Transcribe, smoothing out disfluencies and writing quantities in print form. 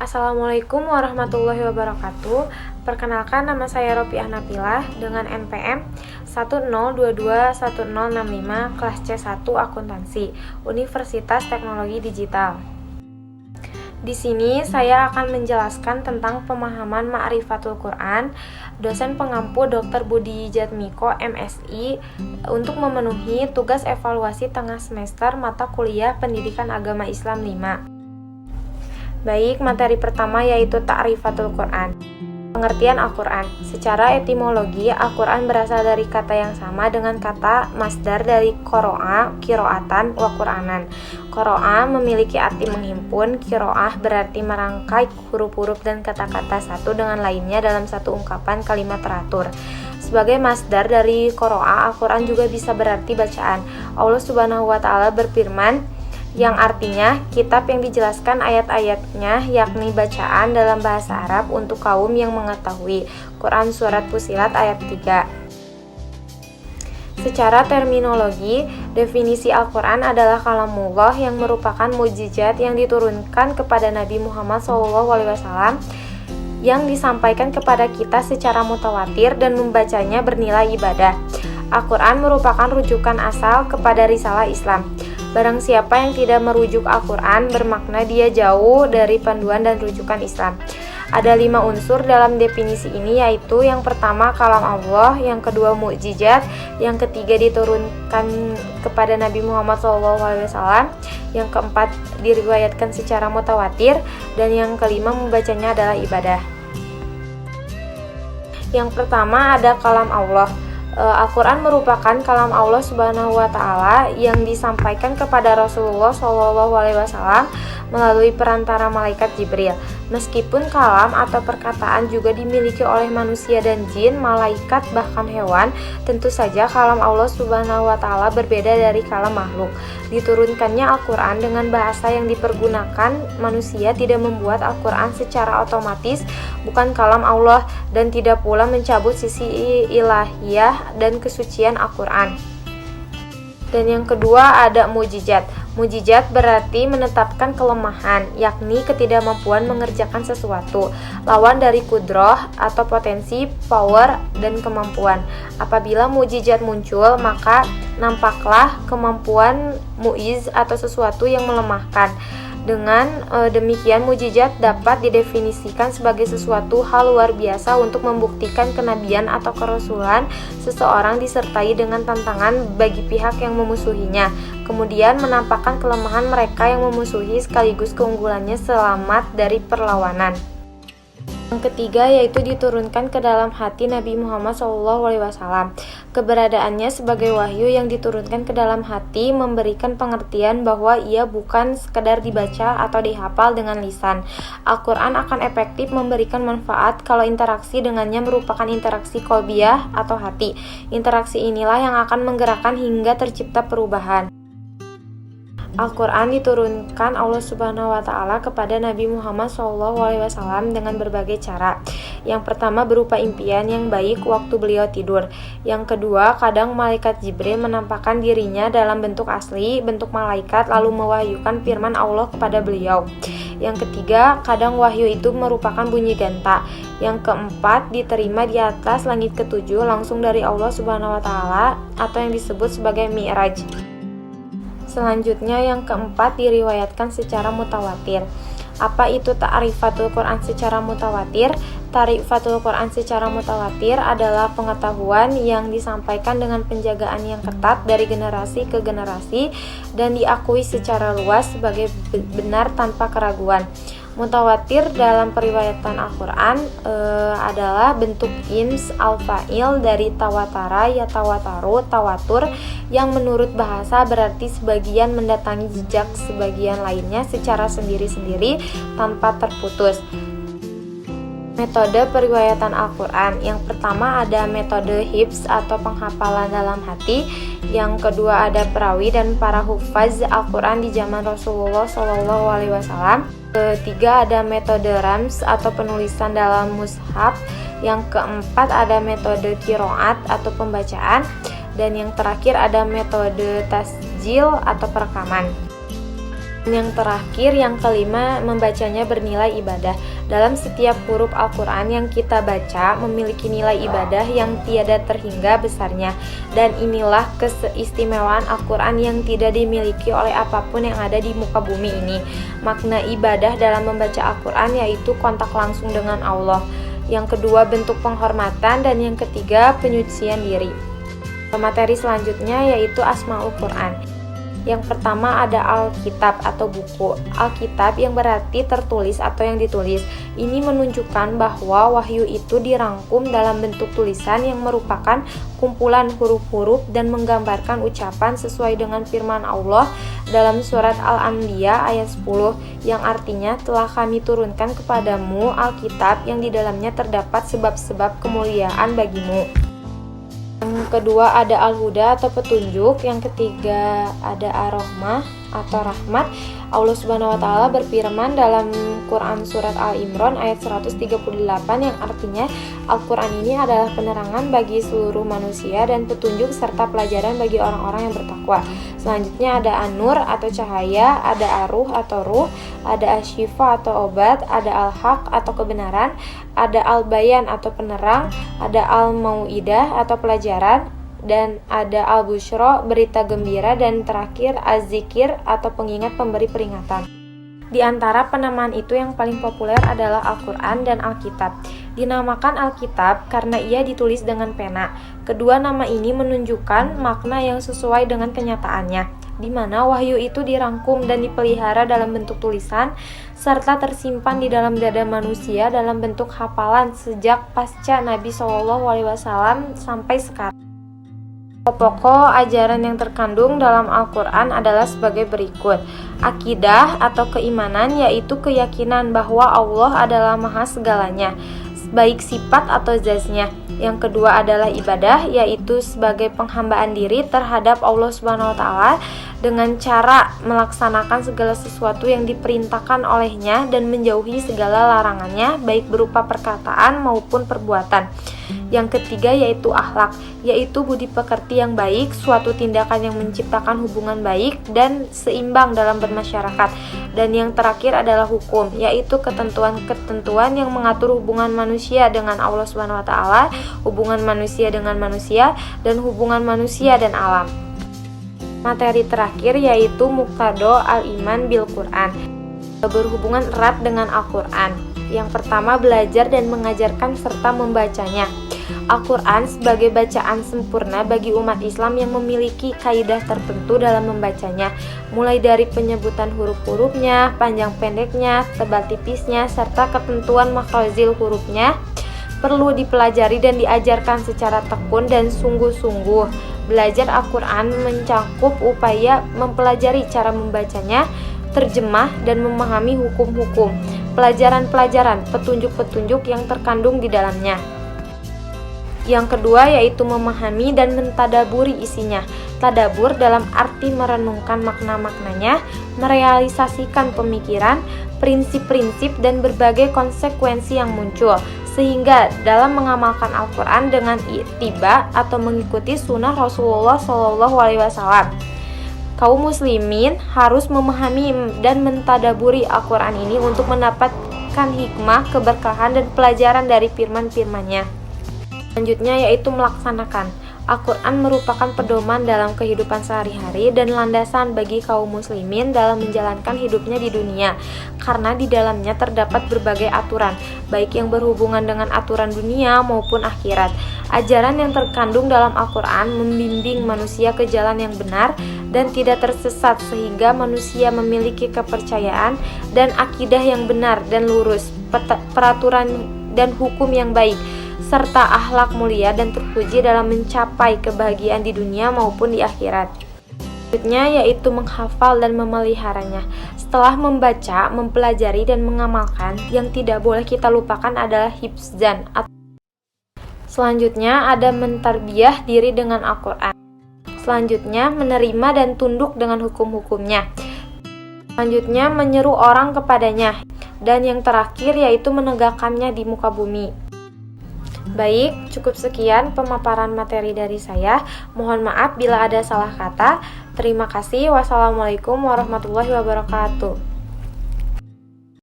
Assalamualaikum warahmatullahi wabarakatuh. Perkenalkan, nama saya Ropiah Nabilah dengan NPM 10221065 kelas C1 Akuntansi, Universitas Teknologi Digital. Di sini saya akan menjelaskan tentang pemahaman Ma'rifatul Quran, dosen pengampu Dr. Budi Jatmiko, MSI, untuk memenuhi tugas evaluasi tengah semester mata kuliah Pendidikan Agama Islam 5. Baik, materi pertama yaitu Ta'rifatul Quran. Pengertian Al-Quran. Secara etimologi, Al-Quran berasal dari kata yang sama dengan kata masdar dari qoro'a, kiro'atan, wa Qur'anan. Qoro'a memiliki arti menghimpun, kiro'ah berarti merangkai huruf-huruf dan kata-kata satu dengan lainnya dalam satu ungkapan kalimat teratur. Sebagai masdar dari qoro'a, Al-Quran juga bisa berarti bacaan. Allah Subhanahu wa Ta'ala berfirman, yang artinya kitab yang dijelaskan ayat-ayatnya, yakni bacaan dalam bahasa Arab untuk kaum yang mengetahui. Quran Surat Fussilat ayat 3. Secara terminologi, definisi Al-Quran adalah kalamullah yang merupakan mukjizat yang diturunkan kepada Nabi Muhammad SAW, yang disampaikan kepada kita secara mutawatir dan membacanya bernilai ibadah. Al-Quran merupakan rujukan asal kepada risalah Islam. Barang siapa yang tidak merujuk Al-Quran, bermakna dia jauh dari panduan dan rujukan Islam. Ada 5 unsur dalam definisi ini, yaitu yang pertama kalam Allah, yang kedua mukjizat, yang ketiga diturunkan kepada Nabi Muhammad SAW, yang keempat diriwayatkan secara mutawatir, dan yang kelima membacanya adalah ibadah. Yang pertama ada kalam Allah. Al-Quran merupakan kalam Allah Subhanahu wa Ta'ala yang disampaikan kepada Rasulullah SAW melalui perantara malaikat Jibril. Meskipun kalam atau perkataan juga dimiliki oleh manusia dan jin, malaikat, bahkan hewan, tentu saja kalam Allah Subhanahu wa Ta'ala berbeda dari kalam makhluk. Diturunkannya Al-Quran dengan bahasa yang dipergunakan manusia tidak membuat Al-Quran secara otomatis bukan kalam Allah, dan tidak pula mencabut sisi ilahiyah dan kesucian Al-Quran. Dan yang kedua ada mukjizat. Mukjizat berarti menetapkan kelemahan, yakni ketidakmampuan mengerjakan sesuatu. Lawan dari kudroh atau potensi, power, dan kemampuan. Apabila mukjizat muncul, maka nampaklah kemampuan muiz atau sesuatu yang melemahkan. Dengan demikian, mukjizat dapat didefinisikan sebagai sesuatu hal luar biasa untuk membuktikan kenabian atau kerasulan seseorang disertai dengan tantangan bagi pihak yang memusuhinya. Kemudian menampakkan kelemahan mereka yang memusuhi sekaligus keunggulannya selamat dari perlawanan. Yang ketiga yaitu diturunkan ke dalam hati Nabi Muhammad SAW. Keberadaannya sebagai wahyu yang diturunkan ke dalam hati memberikan pengertian bahwa ia bukan sekedar dibaca atau dihafal dengan lisan. Al-Quran akan efektif memberikan manfaat kalau interaksi dengannya merupakan interaksi qalbiyah atau hati. Interaksi inilah yang akan menggerakkan hingga tercipta perubahan. Al-Quran diturunkan Allah Subhanahu wa Ta'ala kepada Nabi Muhammad SAW dengan berbagai cara. Yang pertama berupa impian yang baik waktu beliau tidur. Yang kedua, kadang malaikat Jibril menampakkan dirinya dalam bentuk asli, bentuk malaikat, lalu mewahyukan firman Allah kepada beliau. Yang ketiga, kadang wahyu itu merupakan bunyi ganta. Yang keempat, diterima di atas langit ketujuh langsung dari Allah Subhanahu wa Ta'ala atau yang disebut sebagai Mi'raj. Selanjutnya yang keempat diriwayatkan secara mutawatir. Apa itu Ta'rifatul Quran secara mutawatir? Ta'rifatul Quran secara mutawatir adalah pengetahuan yang disampaikan dengan penjagaan yang ketat dari generasi ke generasi dan diakui secara luas sebagai benar tanpa keraguan. Mutawatir dalam periwayatan Al-Quran adalah bentuk ins al-fa'il dari tawatara, ya tawataru, tawatur, yang menurut bahasa berarti sebagian mendatangi jejak sebagian lainnya secara sendiri-sendiri tanpa terputus. Metode periwayatan Al-Quran. Yang pertama ada metode hifz atau penghafalan dalam hati. Yang kedua ada perawi dan para hufaz Al-Quran di zaman Rasulullah SAW. Ketiga ada metode rams atau penulisan dalam mushaf. Yang keempat ada metode kiroat atau pembacaan. Dan yang terakhir ada metode tasjil atau perekaman. Yang terakhir, yang kelima, membacanya bernilai ibadah. Dalam setiap huruf Al-Quran yang kita baca memiliki nilai ibadah yang tiada terhingga besarnya. Dan inilah keistimewaan Al-Quran yang tidak dimiliki oleh apapun yang ada di muka bumi ini. Makna ibadah dalam membaca Al-Quran yaitu kontak langsung dengan Allah. Yang kedua, bentuk penghormatan. Dan yang ketiga, penyucian diri. Materi selanjutnya yaitu Asmaul Quran. Yang pertama ada Alkitab atau buku. Alkitab yang berarti tertulis atau yang ditulis. Ini menunjukkan bahwa wahyu itu dirangkum dalam bentuk tulisan yang merupakan kumpulan huruf-huruf dan menggambarkan ucapan sesuai dengan firman Allah dalam surat Al-Anbiya ayat 10 yang artinya telah kami turunkan kepadamu Alkitab yang di dalamnya terdapat sebab-sebab kemuliaan bagimu. Yang kedua ada Al-Huda atau petunjuk. Yang ketiga ada Ar-Rahmah atau rahmat. Allah Subhanahu wa taala berfirman dalam Quran surat Al-Imran ayat 138 yang artinya Al-Quran ini adalah penerangan bagi seluruh manusia dan petunjuk serta pelajaran bagi orang-orang yang bertakwa. Selanjutnya ada An-Nur atau cahaya, ada Ar-Ruh atau ruh, ada Asy-Syifa atau obat, ada Al-Haq atau kebenaran, ada Al-Bayan atau penerang, ada Al-Mau'idah atau pelajaran, dan ada Al-Busyra berita gembira, dan terakhir Az-Zikir atau pengingat pemberi peringatan. Di antara penamaan itu yang paling populer adalah Al-Quran dan Alkitab. Dinamakan Alkitab karena ia ditulis dengan pena. Kedua nama ini menunjukkan makna yang sesuai dengan kenyataannya, di mana wahyu itu dirangkum dan dipelihara dalam bentuk tulisan serta tersimpan di dalam dada manusia dalam bentuk hafalan sejak pasca Nabi SAW sampai sekarang. Pokok ajaran yang terkandung dalam Al-Quran adalah sebagai berikut. Akidah atau keimanan yaitu keyakinan bahwa Allah adalah maha segalanya, baik sifat atau zatnya. Yang kedua adalah ibadah, yaitu sebagai penghambaan diri terhadap Allah Subhanahu wa taala dengan cara melaksanakan segala sesuatu yang diperintahkan olehnya dan menjauhi segala larangannya, baik berupa perkataan maupun perbuatan. Yang ketiga yaitu akhlak, yaitu budi pekerti yang baik, suatu tindakan yang menciptakan hubungan baik dan seimbang dalam bermasyarakat. Dan yang terakhir adalah hukum, yaitu ketentuan-ketentuan yang mengatur hubungan manusia dengan Allah Subhanahu wa taala, hubungan manusia dengan manusia, dan hubungan manusia dan alam. Materi terakhir yaitu Muqtado al-Iman bil Quran, berhubungan erat dengan Al-Quran. Yang pertama, belajar dan mengajarkan serta membacanya. Al-Quran sebagai bacaan sempurna bagi umat Islam yang memiliki kaidah tertentu dalam membacanya, mulai dari penyebutan huruf-hurufnya, panjang pendeknya, tebal tipisnya, serta ketentuan makhrajil hurufnya perlu dipelajari dan diajarkan secara tekun dan sungguh-sungguh. Belajar Al-Quran mencakup upaya mempelajari cara membacanya, terjemah dan memahami hukum-hukum, pelajaran-pelajaran, petunjuk-petunjuk yang terkandung di dalamnya. Yang kedua yaitu memahami dan mentadaburi isinya. Tadabur dalam arti merenungkan makna-maknanya, merealisasikan pemikiran, prinsip-prinsip dan berbagai konsekuensi yang muncul, sehingga dalam mengamalkan Al-Quran dengan ittiba atau mengikuti sunnah Rasulullah SAW. Kaum muslimin harus memahami dan mentadaburi Al-Quran ini untuk mendapatkan hikmah, keberkahan dan pelajaran dari firman-firmannya. Selanjutnya yaitu melaksanakan. Al-Quran merupakan pedoman dalam kehidupan sehari-hari dan landasan bagi kaum muslimin dalam menjalankan hidupnya di dunia, karena di dalamnya terdapat berbagai aturan, baik yang berhubungan dengan aturan dunia maupun akhirat. Ajaran yang terkandung dalam Al-Quran membimbing manusia ke jalan yang benar dan tidak tersesat, sehingga manusia memiliki kepercayaan dan akidah yang benar dan lurus, peraturan dan hukum yang baik, serta akhlak mulia dan terpuji dalam mencapai kebahagiaan di dunia maupun di akhirat. Selanjutnya yaitu menghafal dan memeliharanya. Setelah membaca, mempelajari dan mengamalkan, yang tidak boleh kita lupakan adalah hifdzan. Selanjutnya ada mentarbiyah diri dengan Al-Quran. Selanjutnya menerima dan tunduk dengan hukum-hukumnya. Selanjutnya menyeru orang kepadanya. Dan yang terakhir yaitu menegakkannya di muka bumi. Baik, cukup sekian pemaparan materi dari saya. Mohon maaf bila ada salah kata. Terima kasih. Wassalamualaikum warahmatullahi wabarakatuh.